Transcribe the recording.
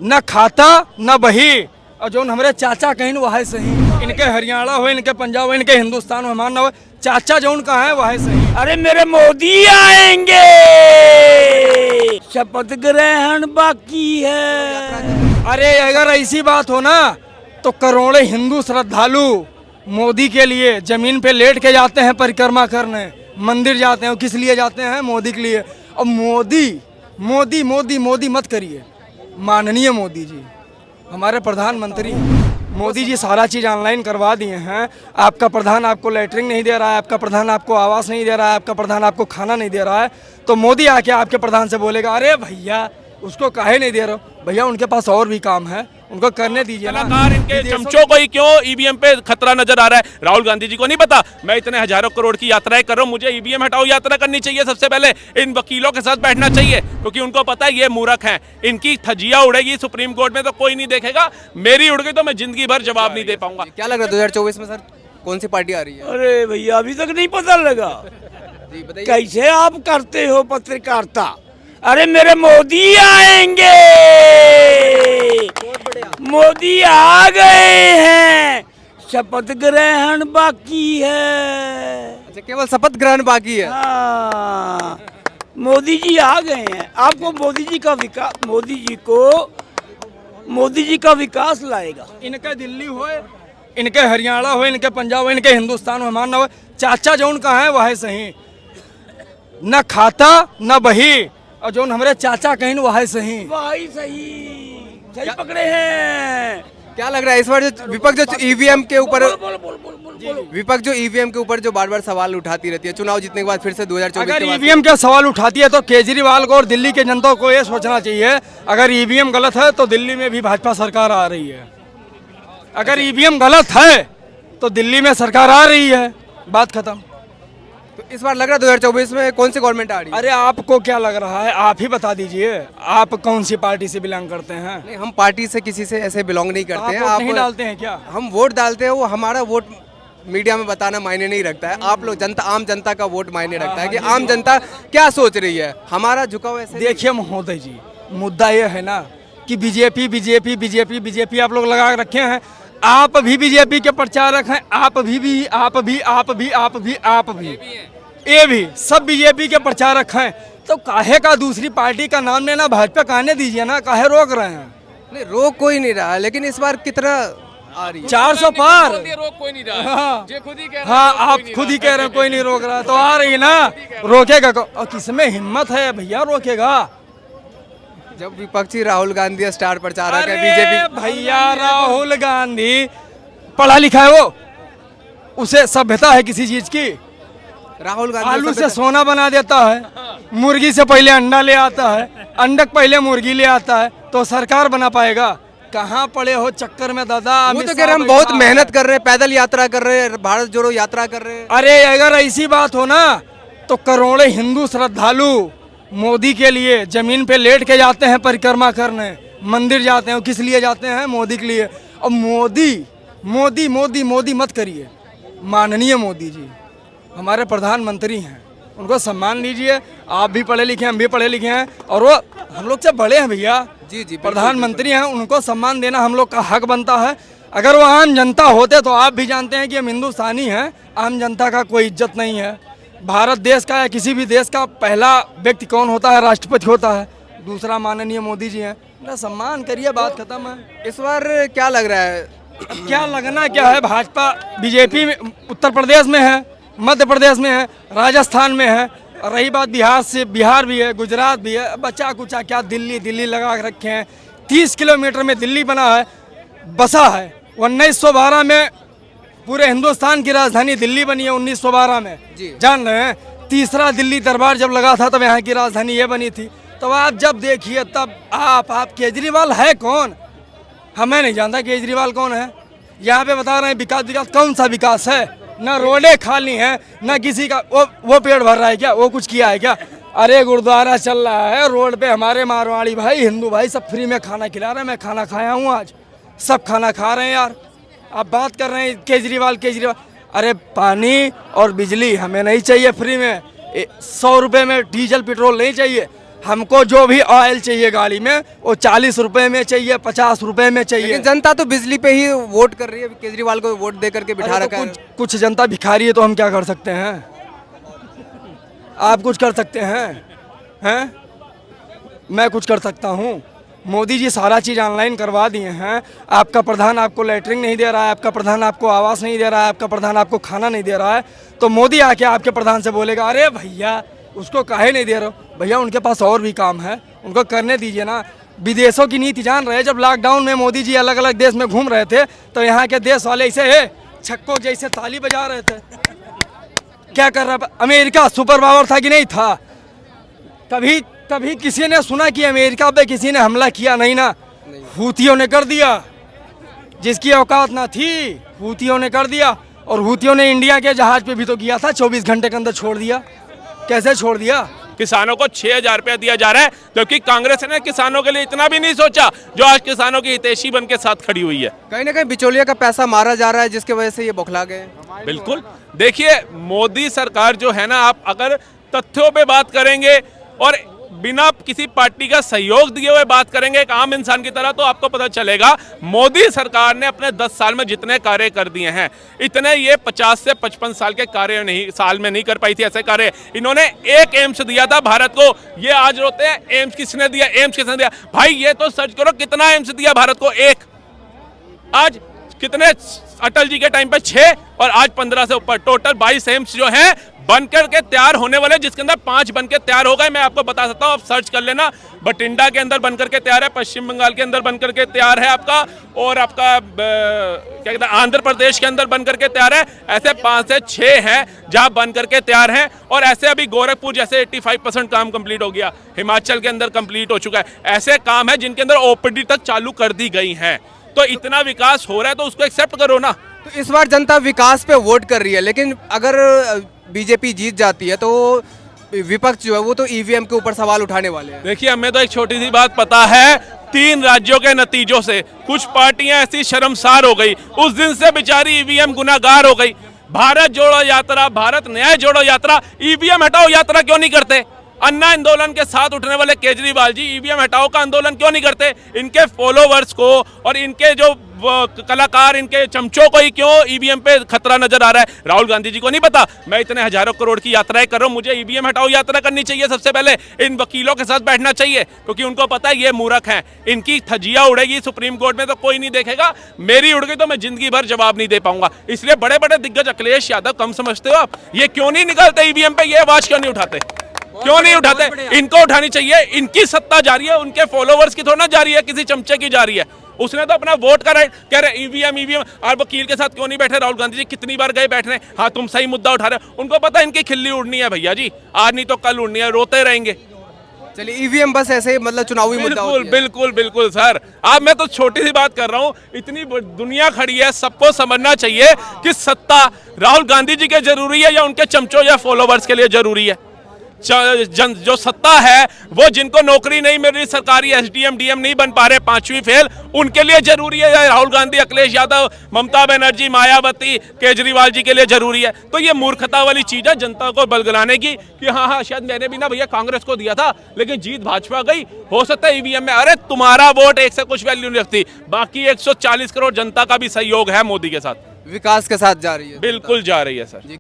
न खाता न बही, और जो हमारे चाचा कहीं वह सही, इनके हरियाणा हो, इनके पंजाब हो, इनके हिंदुस्तान हो, हमारा हो, चाचा जो उनका है वह सही। अरे मेरे मोदी आएंगे, शपथ ग्रहण बाकी है। अरे अगर ऐसी बात हो ना तो करोड़ों हिंदू श्रद्धालु मोदी के लिए जमीन पे लेट के जाते हैं परिक्रमा करने, मंदिर जाते हैं। किस लिए जाते हैं? मोदी के लिए। और मोदी मोदी मोदी मोदी मत करिए, माननीय मोदी जी हमारे प्रधानमंत्री, मोदी जी सारा चीज़ ऑनलाइन करवा दिए हैं। आपका प्रधान आपको लैटरिन नहीं दे रहा है, आपका प्रधान आपको आवास नहीं दे रहा है, आपका प्रधान आपको खाना नहीं दे रहा है, तो मोदी आके आपके प्रधान से बोलेगा अरे भैया उसको काहे नहीं दे रहे हो? भैया उनके पास और भी काम है, उनको करने दीजिए ना। कलाकार इनके चमचों को ही क्यों ईवीएम पे खतरा नजर आ रहा है? राहुल गांधी जी को नहीं पता मैं इतने हजारों करोड़ की यात्राएं कर रहा हूं, मुझे ईवीएम हटाओ यात्रा करनी चाहिए। सबसे पहले इन वकीलों के साथ बैठना चाहिए, क्योंकि उनको पता है ये मूर्ख हैं। इनकी धज्जियां उड़ेगी सुप्रीम कोर्ट में तो कोई नहीं देखेगा, मेरी उड़ गई तो मैं जिंदगी भर जवाब नहीं दे पाऊंगा। क्या लग रहा है 2024 में सर कौन सी पार्टी आ रही है? अरे भैया अभी तक नहीं पता लगा। जी बताइए। कैसे आप करते हो पत्रकारिता? अरे मेरे मोदी आएंगे, मोदी आ गए हैं, शपथ ग्रहण बाकी है। अच्छा केवल शपथ ग्रहण बाकी है। हाँ, मोदी जी आ गए हैं। आपको मोदी जी का विकास लाएगा। इनके दिल्ली हो, इनके हरियाणा हो, इनके पंजाब हो, इनके हिंदुस्तान हो, हमारा हो, चाचा जो उनका है वह सही, न खाता न बही, और जो हमारे चाचा कहीं वह सही। वही सही पकड़े हैं। क्या लग रहा है इस बार जो विपक्ष जो ईवीएम के ऊपर बोल। विपक्ष जो ईवीएम के ऊपर जो बार बार सवाल उठाती रहती है, चुनाव जीतने के बाद फिर से 2024 अगर के बाद ईवीएम के सवाल उठाती है तो केजरीवाल को और दिल्ली के जनता को ये सोचना चाहिए, अगर ईवीएम गलत है तो दिल्ली में भी भाजपा सरकार आ रही है। अगर ईवीएम गलत है तो दिल्ली में सरकार आ रही है, बात खत्म। तो इस बार लग रहा है 2024 में कौन सी गवर्नमेंट आ रही है? अरे आपको क्या लग रहा है? आप ही बता दीजिए, आप कौन सी पार्टी से बिलोंग करते हैं? नहीं हम पार्टी से किसी से ऐसे बिलोंग नहीं करते हैं। आप नहीं डालते हैं क्या? हम वोट डालते हैं, वो हमारा वोट मीडिया में बताना मायने नहीं रखता है। आप लोग जनता, आम जनता का वोट मायने रखता है कि आम जनता क्या सोच रही है। हमारा झुकाव ऐसे देखिए महोदय जी, मुद्दा ये है ना कि बीजेपी बीजेपी बीजेपी बीजेपी आप लोग लगा रखे हैं। आप भी बीजेपी के प्रचारक हैं, आप भी ये भी सब बीजेपी के प्रचारक हैं, तो काहे का दूसरी पार्टी का नाम लेना? भाजपा का आने दीजिए ना, काहे रोक रहे हैं? नहीं रोक कोई नहीं रहा, लेकिन इस बार कितना आ रही है? 400 पार। रोक कोई नहीं रहा। हाँ, ये खुद ही कह रहे हैं, हाँ रोक आप कोई नहीं खुद ही रहा। कह रहे हैं कोई नहीं रोक रहा, तो आ रही ना, रोकेगा और किसमें हिम्मत है भैया रोकेगा? जब विपक्षी राहुल गांधी स्टार प्रचारक है अरे बीजेपी। भैया राहुल गांधी पढ़ा लिखा है, वो उसे सभ्यता है किसी चीज की? राहुल गांधी आलू से सोना बना देता है, मुर्गी से पहले अंडा ले आता है, अंडक पहले मुर्गी ले आता है, तो सरकार बना पाएगा? कहाँ पड़े हो चक्कर में दादा? वो तो कह रहे हम बहुत मेहनत कर रहे हैं, पैदल यात्रा कर रहे हैं, भारत जोड़ो यात्रा कर रहे हैं। अरे अगर ऐसी बात हो ना तो करोड़ों हिंदू श्रद्धालु मोदी के लिए जमीन पे लेट के जाते हैं परिक्रमा करने, मंदिर जाते हैं। किस लिए जाते हैं? मोदी के लिए। और मोदी मोदी मोदी मोदी मत करिए, माननीय मोदी जी हमारे प्रधानमंत्री हैं, उनको सम्मान लीजिए। आप भी पढ़े लिखे हैं, हम भी पढ़े लिखे हैं, और वो हम लोग से बड़े हैं भैया। जी जी प्रधानमंत्री हैं, उनको सम्मान देना हम लोग का हक बनता है। अगर वो आम जनता होते तो आप भी जानते हैं कि हम हिंदुस्तानी हैं, आम जनता का कोई इज्जत नहीं है। भारत देश का या किसी भी देश का पहला व्यक्ति कौन होता है? राष्ट्रपति होता है, दूसरा माननीय मोदी जी हैं। ना सम्मान करिए, बात खत्म है। इस बार क्या लग रहा है? क्या लगना क्या है? भाजपा बीजेपी में उत्तर प्रदेश में है, मध्य प्रदेश में है, राजस्थान में है, और रही बात बिहार से, बिहार भी है, गुजरात भी है, बचा कुचा क्या दिल्ली लगा रखे हैं। 30 किलोमीटर में दिल्ली बना है, बसा है। 1912 में पूरे हिंदुस्तान की राजधानी दिल्ली बनी है, 1912 में जान रहे हैं। तीसरा दिल्ली दरबार जब लगा था तब यहाँ की राजधानी ये बनी थी। तो आप जब देखिए तब आप केजरीवाल है कौन? हमें नहीं जानता केजरीवाल कौन है। यहाँ पे बता रहे हैं विकास, कौन सा विकास है? ना रोडें खाली हैं, ना किसी का वो पेड़ भर रहा है क्या? वो कुछ किया है क्या? अरे गुरुद्वारा चल रहा है, रोड पे हमारे मारवाड़ी भाई, हिंदू भाई सब फ्री में खाना खिला रहे हैं। मैं खाना खाया हूँ आज, सब खाना खा रहे हैं यार। आप बात कर रहे हैं केजरीवाल। अरे पानी और बिजली हमें नहीं चाहिए फ्री में, 100 रुपये में डीजल पेट्रोल नहीं चाहिए। हमको जो भी ऑयल चाहिए गाड़ी में वो 40 रुपए में चाहिए, 50 रुपए में चाहिए। लेकिन जनता तो बिजली पे ही वोट कर रही है, केजरीवाल को वोट दे करके बिठा अरे रखा तो है। कुछ जनता भिखारी है तो हम क्या कर सकते हैं? आप कुछ कर सकते हैं? मैं कुछ कर सकता हूँ? मोदी जी सारा चीज़ ऑनलाइन करवा दिए हैं। आपका प्रधान आपको लैटरिन नहीं दे रहा है, आपका प्रधान आपको आवास नहीं दे रहा है, आपका प्रधान आपको खाना नहीं दे रहा है, तो मोदी आके आपके प्रधान से बोलेगा अरे भैया उसको काहे नहीं दे रहे हो? भैया उनके पास और भी काम है, उनको करने दीजिए ना। विदेशों की नीति जान रहे हैं, जब लॉकडाउन में मोदी जी अलग अलग देश में घूम रहे थे तो यहाँ के देश वाले ऐसे छक्कों जैसे ताली बजा रहे थे। क्या कर रहा? अमेरिका सुपर पावर था कि नहीं था? कभी किसी ने सुना कि अमेरिका पे किसी ने हमला किया? नहीं ना, हूतियों ने कर दिया। जिसकी औकात ना थी हूतियों ने कर दिया। और हूतियों ने इंडिया के जहाज पे भी तो किया था, 24 घंटे के अंदर छोड़ दिया। कैसे छोड़ दिया? किसानों को 6,000 रुपया दिया जा रहा है, जबकि कांग्रेस ने किसानों के लिए इतना भी नहीं सोचा जो आज किसानों की हितैषी बन के साथ खड़ी हुई है। कहीं ना कहीं बिचौलिया का पैसा मारा जा रहा है, जिसकी वजह से ये बौखला गए। बिल्कुल, देखिए मोदी सरकार जो है ना, आप अगर तथ्यों पे बात करेंगे और बिना किसी पार्टी का सहयोग दिए हुए बात करेंगे एक आम इंसान की तरह, तो आपको पता चलेगा मोदी सरकार ने अपने 10 साल में जितने कार्य कर दिए हैं, इतने ये 50 से 55 साल के कार्य नहीं साल में नहीं कर पाई थी। ऐसे कार्य इन्होंने एक एम्स दिया था भारत को। ये आज रोते हैं एम्स किसने दिया, एम्स किसने दिया। भाई ये तो सर्च करो कितना एम्स दिया भारत को। एक आज कितने, अटल जी के टाइम पे 6 और आज 15 से ऊपर, टोटल 22 एम्स जो हैं बनकर के तैयार होने वाले, जिसके अंदर 5 बनकर तैयार हो गए। मैं आपको बता सकता हूँ, आप सर्च कर लेना। बठिंडा के अंदर बनकर के तैयार है, पश्चिम बंगाल के अंदर बनकर के तैयार है आपका, और आपका क्या कहते हैं आंध्र प्रदेश के अंदर बनकर के तैयार है। ऐसे 5 से 6 हैं जहां बनकर के तैयार हैं। और ऐसे अभी गोरखपुर जैसे 85% काम कंप्लीट हो गया, हिमाचल के अंदर कंप्लीट हो चुका है। ऐसे काम है जिनके अंदर ओपीडी तक चालू कर दी गई है। तो इतना विकास हो रहा है तो उसको एक्सेप्ट करो ना। तो इस बार जनता विकास पे वोट कर रही है, लेकिन अगर बीजेपी जीत जाती है तो विपक्ष जो है वो तो ईवीएम के ऊपर सवाल उठाने वाले हैं। देखिए, हमें तो एक छोटी सी बात पता है, 3 राज्यों के नतीजों से कुछ पार्टियां ऐसी शर्मसार हो गई, उस दिन से बेचारी ईवीएम गुनाहगार हो गई। भारत जोड़ो यात्रा, भारत न्याय जोड़ो यात्रा, ईवीएम हटाओ यात्रा क्यों नहीं करते? अन्ना आंदोलन के साथ उठने वाले केजरीवाल जी ईवीएम हटाओ का आंदोलन क्यों नहीं करते? इनके फॉलोवर्स को और इनके जो कलाकार, इनके चमचों को ही क्यों ईवीएम पे खतरा नजर आ रहा है? राहुल गांधी जी को नहीं पता मैं इतने हजारों करोड़ की यात्राएं कर रहा हूं, मुझे ईवीएम हटाओ यात्रा करनी चाहिए। सबसे पहले इन वकीलों के साथ बैठना चाहिए, क्योंकि उनको पता है ये मूर्ख हैं। इनकी धज्जियां उड़ेगी सुप्रीम कोर्ट में तो कोई नहीं देखेगा, मेरी उड़ गई तो मैं जिंदगी भर जवाब नहीं दे पाऊंगा। इसलिए बड़े बड़े दिग्गज अखिलेश यादव कम समझते हो आप? ये क्यों नहीं निकलते ईवीएम पे? ये आवाज क्यों नहीं उठाते? क्यों नहीं उठाते? इनको उठानी चाहिए। इनकी सत्ता जा रही है, उनके फॉलोवर्स की थोड़ा ना जा रही है, किसी चमचे की जा रही है। उसने तो अपना वोट का राइट, कह रहे ईवीएम ईवीएम, और वकील के साथ क्यों नहीं बैठे? राहुल गांधी जी कितनी बार गए बैठने, हाँ तुम सही मुद्दा उठा रहे हो। उनको पता है इनकी खिल्ली उड़नी है भैया जी, आज नहीं तो कल उड़नी है, रोते रहेंगे। चलिए, ईवीएम बस ऐसे ही मतलब चुनावी मुद्दा बिल्कुल होती है। बिल्कुल बिल्कुल सर, आप मैं तो छोटी सी बात कर रहा हूँ, इतनी दुनिया खड़ी है, सबको समझना चाहिए कि सत्ता राहुल गांधी जी के जरूरी है या उनके चमचों या फॉलोवर्स के लिए जरूरी है। जो सत्ता है वो जिनको नौकरी नहीं मिल रही, सरकारी एसडीएम डीएम नहीं बन पा रहे, 5वीं फेल, उनके लिए जरूरी है, या राहुल गांधी, अखिलेश यादव, ममता बनर्जी, मायावती, केजरीवाल जी के लिए जरूरी है? तो ये मूर्खता वाली चीज है जनता को बलगलाने की कि हाँ शायद मैंने भी ना भैया कांग्रेस को दिया था लेकिन जीत भाजपा गई, हो सकता है ईवीएम में। अरे तुम्हारा वोट एक से कुछ वैल्यू नहीं रखती, बाकी 140 करोड़ जनता का भी सहयोग है मोदी के साथ, विकास के साथ जा रही है। बिल्कुल जा रही है सर।